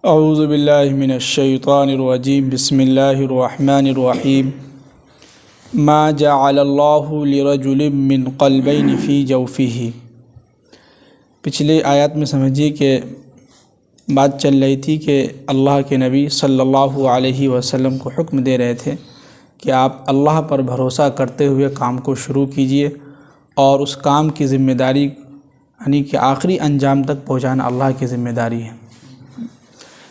اعوذ باللہ من الشیطان الرجیم بسم اللہ الرحمن الرحیم ما جعل اللہ لرجل من قلبین فی جوفہ۔ پچھلے آیات میں سمجھیے کہ بات چل رہی تھی کہ اللہ کے نبی صلی اللہ علیہ وسلم کو حکم دے رہے تھے کہ آپ اللہ پر بھروسہ کرتے ہوئے کام کو شروع کیجئے اور اس کام کی ذمہ داری یعنی کہ آخری انجام تک پہنچانا اللہ کی ذمہ داری ہے۔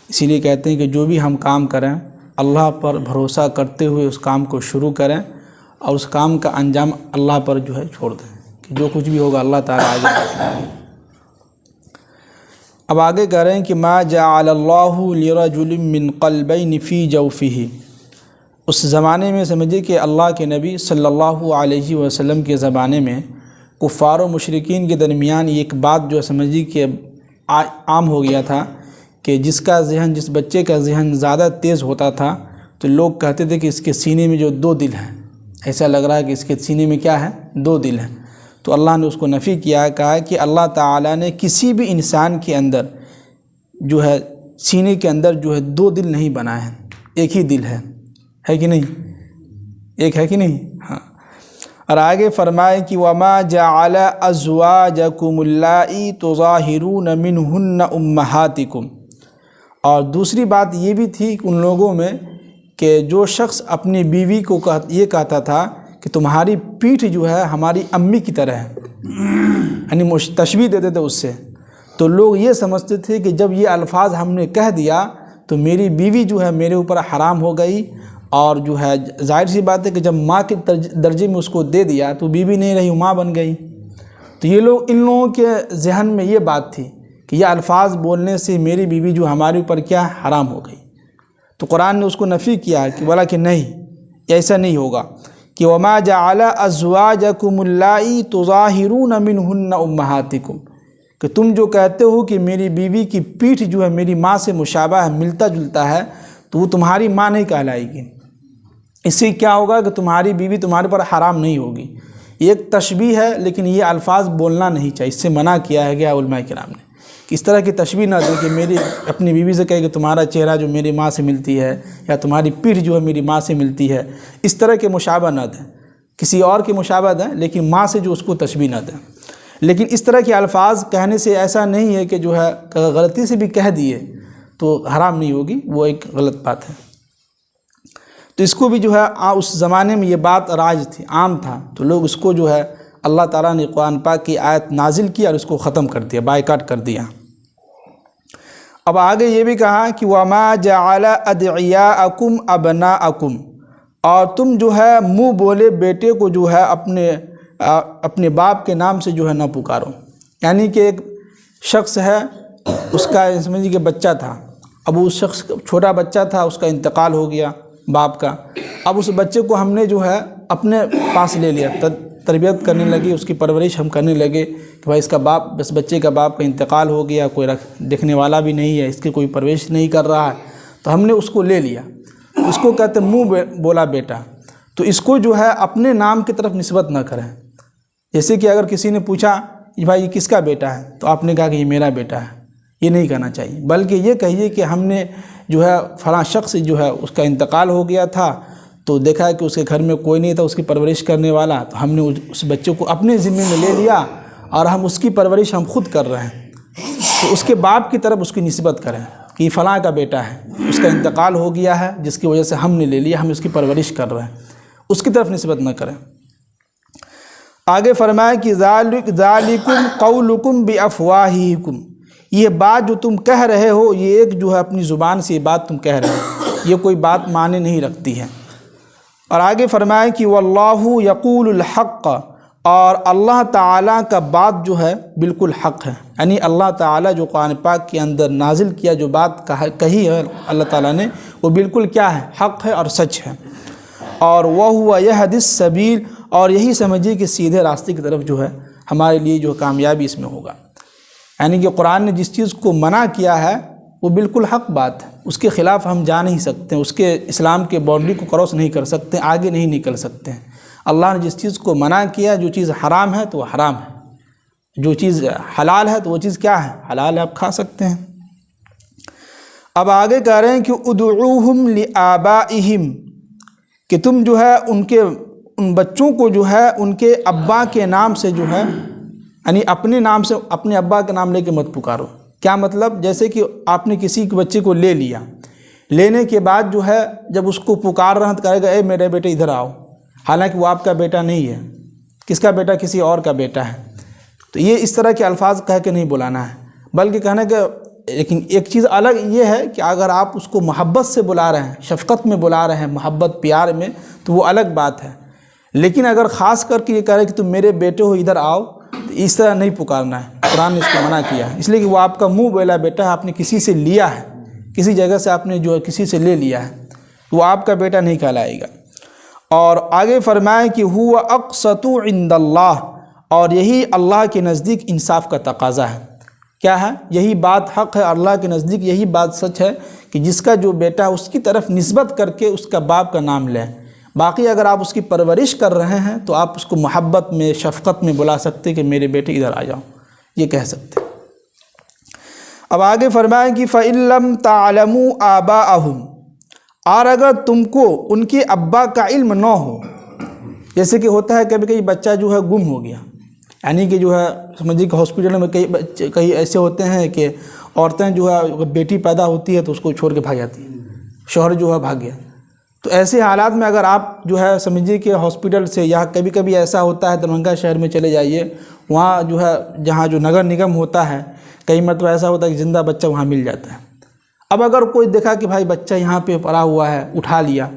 اسی لیے کہتے ہیں کہ جو بھی ہم کام کریں اللہ پر بھروسہ کرتے ہوئے اس کام کو شروع کریں اور اس کام کا انجام اللہ پر چھوڑ دیں کہ جو کچھ بھی ہوگا اللہ تعالیٰ آگے۔ اب آگے کہہ رہے ہیں کہ ما جعل اللہ لرجل من قلبین فی جوفہ۔ اس زمانے میں سمجھے کہ اللہ کے نبی صلی اللہ علیہ وسلم کے زمانے میں کفار و مشرکین کے درمیان ایک بات سمجھیے کہ عام ہو گیا تھا کہ جس بچے کا ذہن زیادہ تیز ہوتا تھا تو لوگ کہتے تھے کہ اس کے سینے میں دو دل ہیں، ایسا لگ رہا ہے کہ اس کے سینے میں کیا ہے؟ دو دل ہیں۔ تو اللہ نے اس کو نفی کیا، کہا کہ اللہ تعالیٰ نے کسی بھی انسان کے اندر سینے کے اندر دو دل نہیں بنائے ہیں، ایک ہی دل ہے کہ نہیں؟ ایک ہے کہ نہیں؟ ہاں۔ اور آگے فرمائے کہ وَمَا جَعَلَ أَزْوَاجَكُمُ اللَّائِي تُظَاهِرُونَ مِنْهُنَّ أُمَّهَاتِكُمْ۔ اور دوسری بات یہ بھی تھی کہ ان لوگوں میں کہ جو شخص اپنی بیوی کو یہ کہتا تھا کہ تمہاری پیٹھ ہماری امی کی طرح ہے، یعنی تشبیہ دیتے تھے اس سے، تو لوگ یہ سمجھتے تھے کہ جب یہ الفاظ ہم نے کہہ دیا تو میری بیوی میرے اوپر حرام ہو گئی، اور ظاہر سی بات ہے کہ جب ماں کے درجے میں اس کو دے دیا تو بیوی نہیں رہی، ماں بن گئی۔ تو ان لوگوں کے ذہن میں یہ بات تھی کہ یہ الفاظ بولنے سے میری بیوی ہمارے اوپر کیا حرام ہو گئی۔ تو قرآن نے اس کو نفی کیا کہ بولا کہ نہیں، ایسا نہیں ہوگا کہ وَمَا جَعَلَ أَزْوَاجَكُمُ اللَّائِي تُظَاهِرُونَ مِنْهُنَّ أُمَّهَاتِكُمْ، کہ تم جو کہتے ہو کہ میری بیوی کی پیٹھ میری ماں سے مشابہ ہے، ملتا جلتا ہے، تو وہ تمہاری ماں نہیں کہلائے گی۔ اس سے کیا ہوگا کہ تمہاری بیوی تمہارے پر حرام نہیں ہوگی۔ ایک تشبیہ ہے، لیکن یہ الفاظ بولنا نہیں چاہیے، اس سے منع کیا ہے گیا علماء کرام نے کہ اس طرح کی تشبیہ نہ دیں کہ میری اپنی بیوی سے کہے کہ تمہارا چہرہ میری ماں سے ملتی ہے، یا تمہاری پیٹھ میری ماں سے ملتی ہے، اس طرح کے مشابہ نہ دیں، کسی اور کے مشابہ دیں لیکن ماں سے اس کو تشبیہ نہ دیں۔ لیکن اس طرح کے الفاظ کہنے سے ایسا نہیں ہے کہ غلطی سے بھی کہہ دیے تو حرام نہیں ہوگی، وہ ایک غلط بات ہے۔ تو اس کو بھی اس زمانے میں یہ بات رائج تھی، عام تھا، تو لوگ اس کو اللہ تعالیٰ نے قرآن پاک کی آیت نازل کی اور اس کو ختم کر دیا، بائیکاٹ کر دیا۔ اب آگے یہ بھی کہا کہ وَمَا جَعَلَ أَدْعِيَاءَكُمْ أَبْنَاءَكُمْ، اور تم منہ بولے بیٹے کو اپنے باپ کے نام سے نہ پکارو۔ یعنی کہ ایک شخص ہے، اس کا سمجھیے کہ بچہ تھا، اب اس شخص چھوٹا بچہ تھا، اس کا انتقال ہو گیا باپ کا، اب اس بچے کو ہم نے اپنے پاس لے لیا، تربیت کرنے لگی، اس کی پرورش ہم کرنے لگے کہ بھائی اس کا بس بچے کا باپ کا انتقال ہو گیا، کوئی دیکھنے والا بھی نہیں ہے، اس کی کوئی پرورش نہیں کر رہا ہے، تو ہم نے اس کو لے لیا۔ اس کو کہتے منہ بولا بیٹا۔ تو اس کو اپنے نام کی طرف نسبت نہ کریں۔ جیسے کہ اگر کسی نے پوچھا بھائی یہ کس کا بیٹا ہے، تو آپ نے کہا کہ یہ میرا بیٹا ہے، یہ نہیں کہنا چاہیے، بلکہ یہ کہیے کہ ہم نے فلاں شخص اس کا انتقال ہو گیا تھا، تو دیکھا کہ اس کے گھر میں کوئی نہیں تھا اس کی پرورش کرنے والا، تو ہم نے اس بچے کو اپنے ذمے میں لے لیا اور ہم اس کی پرورش ہم خود کر رہے ہیں۔ تو اس کے باپ کی طرف اس کی نسبت کریں کہ یہ فلاں کا بیٹا ہے، اس کا انتقال ہو گیا ہے جس کی وجہ سے ہم نے لے لیا، ہم اس کی پرورش کر رہے ہیں، اس کی طرف نسبت نہ کریں۔ آگے فرمایا کہ ذالکم قولکم بافواہکم، یہ بات جو تم کہہ رہے ہو، یہ ایک اپنی زبان سے یہ بات تم کہہ رہے ہو، یہ کوئی بات معنی نہیں رکھتی ہے۔ اور آگے فرمایا کہ واللہ یقول الحق، اور اللہ تعالیٰ کا بات بالکل حق ہے، یعنی اللہ تعالیٰ جو قرآن پاک کے اندر نازل کیا، جو بات کہی ہے اللہ تعالیٰ نے، وہ بالکل کیا ہے؟ حق ہے اور سچ ہے۔ اور وَهُوَ يَهْدِي السَّبِيلَ، اور یہی سمجھیے کہ سیدھے راستے کی طرف ہمارے لیے کامیابی اس میں ہوگا۔ یعنی کہ قرآن نے جس چیز کو منع کیا ہے وہ بالکل حق بات ہے، اس کے خلاف ہم جا نہیں سکتے، اس کے اسلام کے باؤنڈری کو کراس نہیں کر سکتے، آگے نہیں نکل سکتے ہیں۔ اللہ نے جس چیز کو منع کیا، جو چیز حرام ہے تو وہ حرام ہے، جو چیز حلال ہے تو وہ چیز کیا ہے؟ حلال ہے، آپ کھا سکتے ہیں۔ اب آگے کہہ رہے ہیں کہ ادعوہم لآبائہم، کہ تم جو ہے ان بچوں کو جو ہے ان کے ابا کے نام سے جو ہے، یعنی اپنے نام سے، اپنے ابا کا نام لے کے مت پکارو۔ کیا مطلب؟ جیسے کہ آپ نے کسی بچے کو لے لیا، لینے کے بعد جو ہے جب اس کو پکار رہا تو کہے گا اے میرے بیٹے ادھر آؤ، حالانکہ وہ آپ کا بیٹا نہیں ہے۔ کس کا بیٹا؟ کسی اور کا بیٹا ہے۔ تو یہ اس طرح کے الفاظ کہہ کے نہیں بلانا ہے، بلکہ کہنا کہ، لیکن ایک چیز الگ یہ ہے کہ اگر آپ اس کو محبت سے بلا رہے ہیں، شفقت میں بلا رہے ہیں، محبت پیار میں، تو وہ الگ بات ہے۔ لیکن اگر خاص کر کے یہ کہہ رہے کہ تم میرے بیٹے ہو ادھر آؤ، تو اس طرح نہیں پکارنا ہے۔ قرآن نے اس کو منع کیا ہے، اس لیے کہ وہ آپ کا منہ بولا بیٹا ہے، آپ نے کسی سے لیا ہے، کسی جگہ سے آپ نے جو ہے کسی سے لے لیا ہے، وہ آپ کا بیٹا نہیں کہلائے گا۔ اور آگے فرمائیں کہ هو اقسط عند اللہ، اور یہی اللہ کے نزدیک انصاف کا تقاضا ہے۔ کیا ہے؟ یہی بات حق ہے، اللہ کے نزدیک یہی بات سچ ہے کہ جس کا جو بیٹا اس کی طرف نسبت کر کے اس کا باپ کا نام لیں۔ باقی اگر آپ اس کی پرورش کر رہے ہیں تو آپ اس کو محبت میں، شفقت میں بلا سکتے کہ میرے بیٹے ادھر آ جاؤ، یہ کہہ سکتے۔ اب آگے فرمائیں کہ فَإِن لَّمْ تَعْلَمُوا آبَاءَهُمْ، اور اگر تم کو ان کے ابا کا علم نہ ہو، جیسے کہ ہوتا ہے کبھی کئی بچہ جو ہے گم ہو گیا، یعنی کہ جو ہے سمجھیے کہ ہاسپٹل میں کئی ایسے ہوتے ہیں کہ عورتیں جو ہے بیٹی پیدا ہوتی ہے تو اس کو چھوڑ کے بھاگ جاتی ہے، شوہر جو ہے بھاگ گیا۔ تو ایسے حالات میں اگر آپ جو ہے سمجھیے کہ ہاسپٹل سے، یا کبھی کبھی ایسا ہوتا ہے دربھنگہ شہر میں چلے جائیے، وہاں جو ہے جہاں جو نگر نگم ہوتا ہے، کئی مرتبہ ایسا ہوتا ہے کہ زندہ بچہ وہاں مل جاتا ہے۔ اب اگر کوئی دیکھا کہ بھائی بچہ یہاں پہ پڑا ہوا ہے، اٹھا لیا،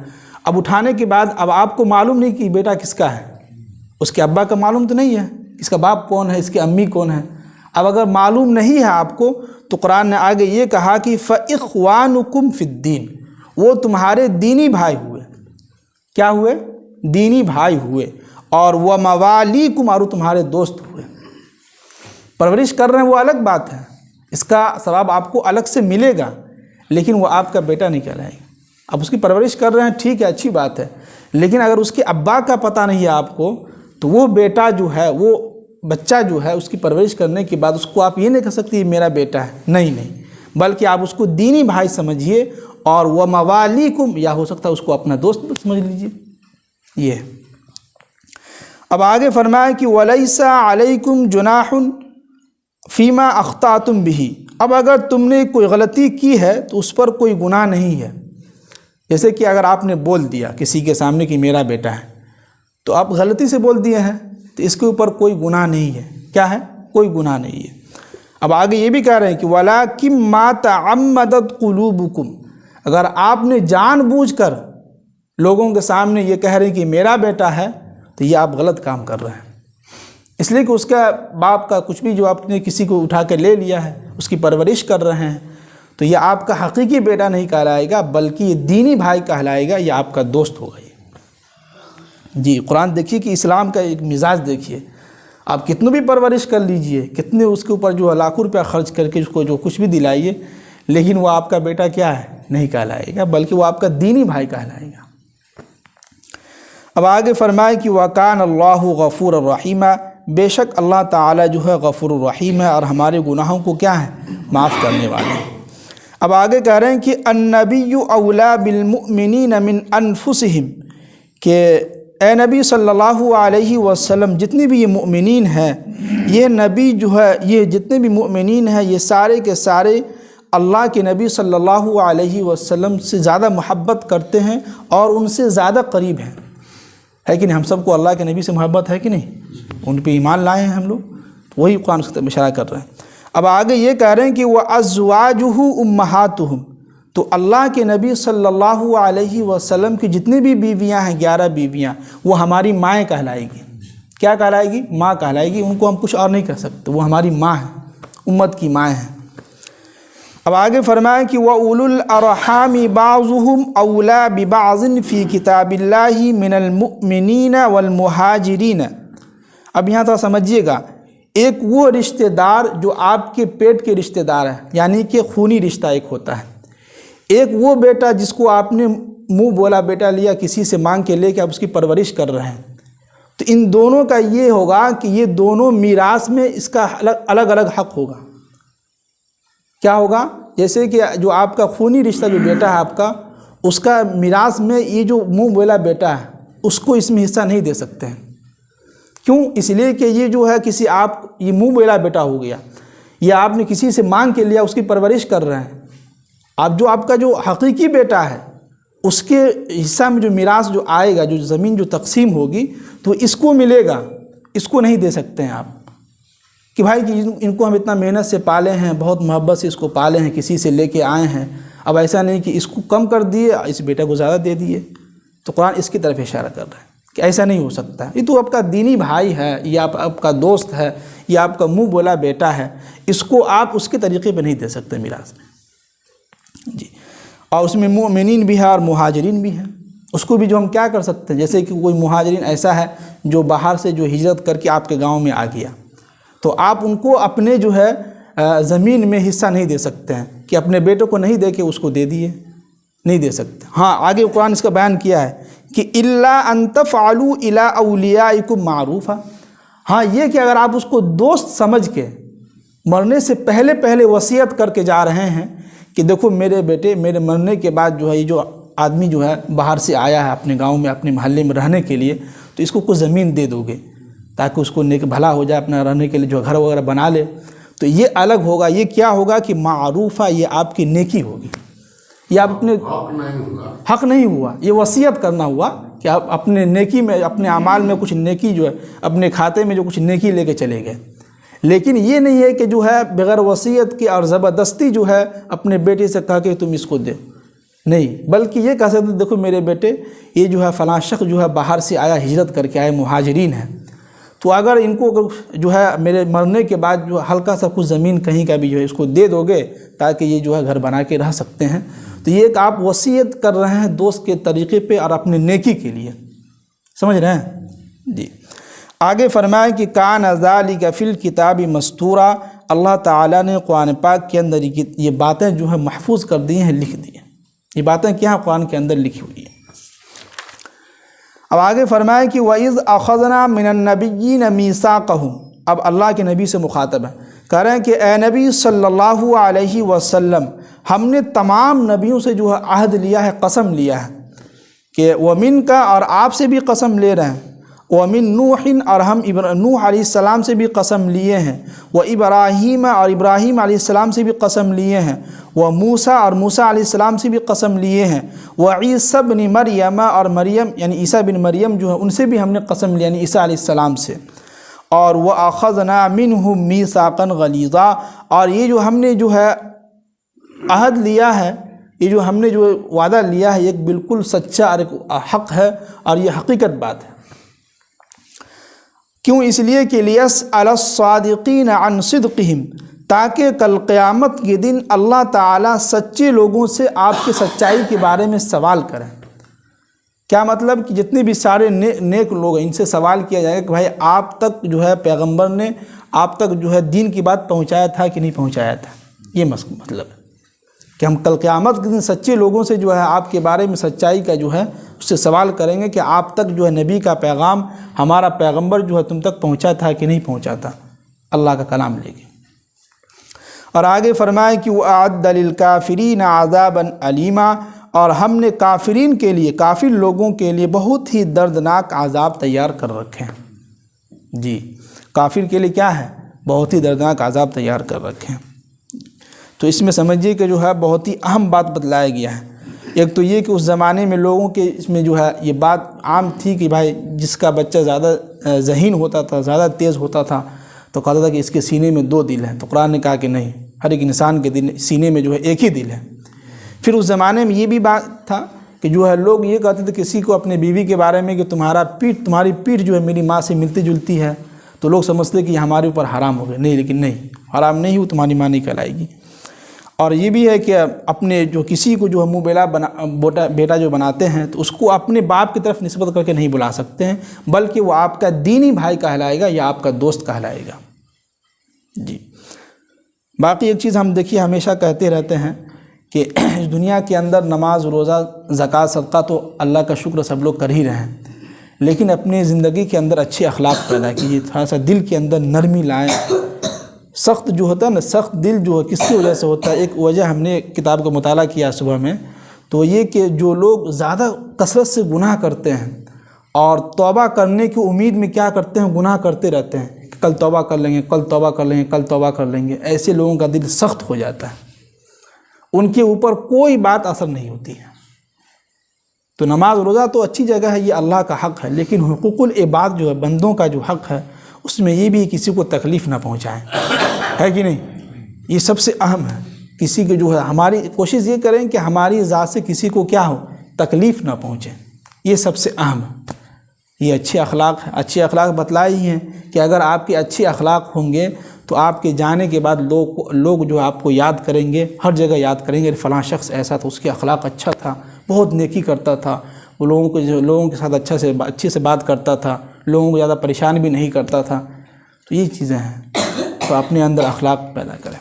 اب اٹھانے کے بعد اب آپ کو معلوم نہیں کہ بیٹا کس کا ہے، اس کے ابا کا معلوم تو نہیں ہے، اس کا باپ کون ہے، اس کی امی کون ہے۔ اب اگر معلوم نہیں ہے آپ کو تو قرآن نے آگے یہ کہا کہ فَإِخْوَانُكُمْ فِي الدِّينِ، وہ تمہارے دینی بھائی ہوئے۔ کیا ہوئے؟ دینی بھائی ہوئے۔ اور وَمَوَالِيكُمْ، اور تمہارے دوست ہوئے۔ پرورش کر رہے ہیں وہ الگ بات ہے، اس کا ثواب آپ کو الگ سے ملے گا، لیکن وہ آپ کا بیٹا نہیں کہلائے گا۔ اب اس کی پرورش کر رہے ہیں، ٹھیک ہے، اچھی بات ہے، لیکن اگر اس کے ابا کا پتہ نہیں ہے آپ کو، تو وہ بیٹا جو ہے، وہ بچہ جو ہے، اس کی پرورش کرنے کے بعد اس کو آپ یہ نہیں کہہ سکتے یہ میرا بیٹا ہے، نہیں، بلکہ آپ اس کو دینی بھائی سمجھیے، اور وَمَوَالِيكُمْ، یا ہو سکتا ہے اس کو اپنا دوست سمجھ لیجیے۔ یہ اب آگے فرمائیں کہ وَلَيْسَ عَلَيْكُمْ جُنَاحٌ فِي مَا أَخْطَأْتُمْ بِهِ، اب اگر تم نے کوئی غلطی کی ہے تو اس پر کوئی گناہ نہیں ہے۔ جیسے کہ اگر آپ نے بول دیا کسی کے سامنے کہ میرا بیٹا ہے، تو آپ غلطی سے بول دیے ہیں، تو اس کے اوپر کوئی گناہ نہیں ہے۔ کیا ہے؟ کوئی گناہ نہیں ہے۔ اب آگے یہ بھی کہہ رہے ہیں کہ وَلَٰكِن مَّا تَعَمَّدَتْ قُلُوبُكُمْ، اگر آپ نے جان بوجھ کر لوگوں کے سامنے یہ کہہ رہے ہیں کہ میرا بیٹا ہے، تو یہ آپ غلط کام کر رہے ہیں، اس لیے کہ اس کا باپ کا کچھ بھی جو آپ نے کسی کو اٹھا کے لے لیا ہے، اس کی پرورش کر رہے ہیں، تو یہ آپ کا حقیقی بیٹا نہیں کہلائے گا، بلکہ یہ دینی بھائی کہلائے گا، یہ آپ کا دوست ہوگا۔ جی، قرآن دیکھیے کہ اسلام کا ایک مزاج دیکھیے، آپ کتنی بھی پرورش کر لیجئے، کتنے اس کے اوپر جو لاکھوں روپیہ خرچ کر کے اس کو جو کچھ بھی دلائیے، لیکن وہ آپ کا بیٹا کیا ہے؟ نہیں کہلائے گا، بلکہ وہ آپ کا دینی بھائی کہلائے گا۔ اب آگے فرمائے کہ وَكَانَ اللَّهُ غَفُورًا رَحِيمًا، بے شک اللہ تعالیٰ جو ہے غفور الرحیم ہے، اور ہمارے گناہوں کو کیا ہے؟ معاف کرنے والے ہیں۔ اب آگے کہہ رہے ہیں کہ النبی اولیٰ بالمؤمنین من انفسہم، کہ اے نبی صلی اللہ علیہ وسلم، جتنے بھی یہ مؤمنین ہیں، یہ نبی جو ہے، یہ جتنے بھی مؤمنین ہیں، یہ سارے کے سارے اللہ کے نبی صلی اللہ علیہ وسلم سے زیادہ محبت کرتے ہیں اور ان سے زیادہ قریب ہیں۔ ہے کہ نہیں؟ ہم سب کو اللہ کے نبی سے محبت ہے کہ نہیں؟ ان پہ ایمان لائے ہیں ہم لوگ، وہی قرآن سے اشارہ کر رہے ہیں۔ اب آگے یہ کہہ رہے ہیں کہ وَأَزْوَاجُهُ أُمَّهَاتُهُمْ، تو اللہ کے نبی صلی اللہ علیہ وسلم کی جتنی بھی بیویاں ہیں، 11 بیویاں، وہ ہماری مائیں کہلائے گی۔ کیا کہلائے گی؟ ماں کہلائے گی، ان کو ہم کچھ اور نہیں کہہ سکتے، وہ ہماری ماں ہیں، امت کی مائیں ہیں۔ اب آگے فرمائیں کہ وَأُولُو الْأَرْحَامِ بَعْضُهُمْ أَوْلَىٰ بِبَعْضٍ فِي كِتَابِ اللَّهِ مِنَ الْمُؤْمِنِينَ وَالْمُهَاجِرِينَ۔ اب یہاں تھوڑا سمجھیے گا، ایک وہ رشتہ دار جو آپ کے پیٹ کے رشتہ دار ہیں، یعنی کہ خونی رشتہ ایک ہوتا ہے، ایک وہ بیٹا جس کو آپ نے منہ بولا بیٹا لیا، کسی سے مانگ کے لے کے آپ اس کی پرورش کر رہے ہیں، تو ان دونوں کا یہ ہوگا کہ یہ دونوں میراث میں اس کا الگ الگ حق ہوگا۔ کیا ہوگا؟ جیسے کہ جو آپ کا خونی رشتہ جو بیٹا ہے آپ کا، اس کا میراث میں یہ جو منہ بولا بیٹا ہے اس کو اس میں حصہ نہیں دے سکتے ہیں۔ کیوں؟ اس لیے کہ یہ جو ہے کسی یہ منہ بولا بیٹا ہو گیا، یا آپ نے کسی سے مانگ کے لیا، اس کی پرورش کر رہے ہیں۔ آپ کا جو حقیقی بیٹا ہے اس کے حصہ میں جو میراث جو آئے گا، جو زمین جو تقسیم ہوگی تو اس کو ملے گا، اس کو نہیں دے سکتے ہیں آپ کہ بھائی کہ ان کو ہم اتنا محنت سے پالے ہیں، بہت محبت سے اس کو پالے ہیں، کسی سے لے کے آئے ہیں، اب ایسا نہیں کہ اس کو کم کر دیے اس بیٹے کو زیادہ دے دیے۔ تو قرآن اس کی طرف اشارہ کر رہا ہے کہ ایسا نہیں ہو سکتا ہے۔ یہ تو آپ کا دینی بھائی ہے، یا آپ کا دوست ہے، یا آپ کا منہ بولا بیٹا ہے، اس کو آپ اس کے طریقے پہ نہیں دے سکتے میراث میں جی۔ اور اس میں مومنین بھی ہے اور مہاجرین بھی ہیں، اس کو بھی جو ہم کیا کر سکتے ہیں، جیسے کہ کوئی مہاجرین ایسا ہے جو باہر سے جو ہجرت کر کے آپ کے گاؤں میں آ گیا، تو آپ ان کو اپنے جو ہے زمین میں حصہ نہیں دے سکتے ہیں کہ اپنے بیٹے کو نہیں دے کے اس کو دے دیے، نہیں دے سکتے۔ ہاں آگے قرآن اس کا بیان کیا ہے کہ الا ان تفعلوا الی اولیاءکم معروفا، ہاں یہ کہ اگر آپ اس کو دوست سمجھ کے مرنے سے پہلے وصیت کر کے جا رہے ہیں کہ دیکھو میرے بیٹے میرے مرنے کے بعد جو ہے یہ جو آدمی جو ہے باہر سے آیا ہے اپنے گاؤں میں اپنے محلے میں رہنے کے لیے، تو اس کو کچھ زمین دے دو گے تاکہ اس کو نیک بھلا ہو جائے، اپنا رہنے کے لیے جو گھر وغیرہ بنا لے، تو یہ الگ ہوگا۔ یہ کیا ہوگا کہ معروفہ، یہ آپ کی نیکی ہوگی، یہ آپ اپنے حق نہیں ہوا، یہ وصیت کرنا ہوا کہ آپ اپنے نیکی میں، اپنے اعمال میں کچھ نیکی جو ہے اپنے کھاتے میں جو کچھ نیکی لے کے چلے گئے۔ لیکن یہ نہیں ہے کہ جو ہے بغیر وصیت کے اور زبردستی جو ہے اپنے بیٹے سے کہا کہ تم اس کو دے، نہیں، بلکہ یہ کہہ سکتے دیکھو میرے بیٹے یہ جو ہے فلاں شخص جو ہے باہر سے آیا، ہجرت کر کے آئے، مہاجرین ہیں، تو اگر ان کو جو ہے میرے مرنے کے بعد جو ہلکا سا کچھ زمین کہیں کا بھی جو ہے اس کو دے دو گے تاکہ یہ جو ہے گھر بنا کے رہ سکتے ہیں، تو یہ ایک آپ وصیت کر رہے ہیں دوست کے طریقے پہ اور اپنے نیکی کے لیے، سمجھ رہے ہیں جی۔ آگے فرمائیں کہ کان ذالک فی الکتاب مستورا، اللہ تعالیٰ نے قرآن پاک کے اندر یہ باتیں جو ہیں محفوظ کر دی ہیں، لکھ دی ہیں، یہ باتیں کیا ہیں قرآن کے اندر لکھی ہوئی ہیں۔ اب آگے فرمائیں کہ وَإِذْ أَخَذْنَا مِنَ النَّبِيِّينَ مِيثَاقَهُمْ، اب اللہ کے نبی سے مخاطب ہے، کہہ رہے ہیں کہ اے نبی صلی اللہ علیہ وسلم، ہم نے تمام نبیوں سے جو ہے عہد لیا ہے، قسم لیا ہے کہ وَمِن کا، اور آپ سے بھی قسم لے رہے ہیں، وَمِن نُوحٍ، اور ہم نوح علیہ السلام سے بھی قسم لیے ہیں، وَإِبْرَاهِيمَ، اور ابراہیم علیہ السلام سے بھی قسم لیے ہیں، وَموسیٰ، اور موسیٰ علیہ السلام سے بھی قسم لیے ہیں، وَعِیسیٰ بن مریم، اور مریم یعنی عیسیٰ بن مریم جو ہے ان سے بھی ہم نے قسم لیا، یعنی عیسیٰ علیہ السلام سے، اور وَأَخَذْنَا مِنْهُمْ مِيثَاقًا غَلِيظًا، اور یہ جو ہم نے جو ہے عہد لیا ہے، یہ جو ہم نے جو وعدہ لیا ہے، ایک بالکل سچا اور ایک حق ہے، اور یہ حقیقت بات ہے۔ کیوں؟ اس لیے کہ لِيَسْأَلَ الصَّادِقِينَ عَنْ صِدْقِهِمْ، تاکہ کل قیامت کے دن اللہ تعالیٰ سچے لوگوں سے آپ کی سچائی کے بارے میں سوال کریں۔ کیا مطلب کہ جتنے بھی سارے نیک لوگ ہیں ان سے سوال کیا جائے گا کہ بھائی آپ تک جو ہے پیغمبر نے آپ تک جو ہے دین کی بات پہنچایا تھا کہ نہیں پہنچایا تھا، یہ مطلب ہے کہ ہم کل قیامت کے دن سچے لوگوں سے جو ہے آپ کے بارے میں سچائی کا جو ہے اس سے سوال کریں گے کہ آپ تک جو ہے نبی کا پیغام، ہمارا پیغمبر جو ہے تم تک پہنچا تھا کہ نہیں پہنچا تھا، اللہ کا کلام لے کے۔ اور آگے فرمائے کہ وَأَعَدَّ لِلْكَافِرِينَ عَذَابًا أَلِيمًا، اور ہم نے کافرین کے لیے، کافر لوگوں کے لیے بہت ہی دردناک عذاب تیار کر رکھے ہیں جی۔ کافر کے لیے کیا ہے؟ بہت ہی دردناک عذاب تیار کر رکھے ہیں۔ تو اس میں سمجھیے کہ جو ہے بہت ہی اہم بات بتلایا گیا ہے۔ ایک تو یہ کہ اس زمانے میں لوگوں کے اس میں جو ہے یہ بات عام تھی کہ بھائی جس کا بچہ زیادہ ذہین ہوتا تھا، زیادہ تیز ہوتا تھا، تو کہتا تھا کہ اس کے سینے میں 2 دل ہیں، تو قرآن نے کہا کہ نہیں، ہر ایک انسان کے سینے میں جو ہے ایک ہی دل ہے۔ پھر اس زمانے میں یہ بھی بات تھا کہ جو ہے لوگ یہ کہتے تھے کسی کو اپنے بیوی کے بارے میں کہ تمہاری پیٹھ جو ہے میری ماں سے ملتی جلتی ہے، تو لوگ سمجھتے کہ یہ ہمارے اوپر حرام ہو گئے، نہیں، لیکن نہیں، حرام نہیں، وہ تمہاری ماں نہیں کہلائے گی۔ اور یہ بھی ہے کہ اپنے جو کسی کو جو منہ بیلا بیٹا جو بناتے ہیں تو اس کو اپنے باپ کی طرف نسبت کر کے نہیں بلا سکتے ہیں، بلکہ وہ آپ کا دینی بھائی کہلائے گا یا آپ کا دوست کہلائے گا جی۔ باقی ایک چیز ہم دیکھیے ہمیشہ کہتے رہتے ہیں کہ اس دنیا کے اندر نماز، روزہ، زکوٰۃ، صدقہ تو اللہ کا شکر سب لوگ کر ہی رہے ہیں، لیکن اپنی زندگی کے اندر اچھے اخلاق پیدا کیجیے، تھوڑا سا دل کے اندر نرمی لائیں، سخت جو ہوتا ہے نا، سخت دل جو ہے کس کی وجہ سے ہوتا ہے؟ ایک وجہ ہم نے کتاب کا مطالعہ کیا صبح میں، تو یہ کہ جو لوگ زیادہ کثرت سے گناہ کرتے ہیں اور توبہ کرنے کی امید میں کیا کرتے ہیں، گناہ کرتے رہتے ہیں، کل توبہ کر لیں گے، کل توبہ کر لیں گے، کل توبہ کر لیں گے، ایسے لوگوں کا دل سخت ہو جاتا ہے، ان کے اوپر کوئی بات اثر نہیں ہوتی ہے۔ تو نماز روزہ تو اچھی جگہ ہے، یہ اللہ کا حق ہے، لیکن حقوق العباد جو ہے، بندوں کا جو حق ہے، اس میں یہ بھی کسی کو تکلیف نہ پہنچائیں، ہے کہ نہیں؟ یہ سب سے اہم ہے۔ کسی کو جو ہے، ہماری کوشش یہ کریں کہ ہماری ذات سے کسی کو کیا ہو، تکلیف نہ پہنچے، یہ سب سے اہم ہے۔ یہ اچھے اخلاق ہے، اچھے اخلاق بتلائے ہی ہیں کہ اگر آپ کے اچھے اخلاق ہوں گے تو آپ کے جانے کے بعد لوگ جو آپ کو یاد کریں گے، ہر جگہ یاد کریں گے، فلاں شخص ایسا تھا، اس کے اخلاق اچھا تھا، بہت نیکی کرتا تھا، وہ لوگوں کے ساتھ اچھے سے بات کرتا تھا، لوگوں کو زیادہ پریشان بھی نہیں کرتا تھا۔ تو یہ چیزیں ہیں، تو اپنے اندر اخلاق پیدا کریں۔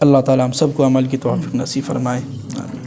اللہ تعالیٰ ہم سب کو عمل کی توفیق نصیب فرمائے، آمین۔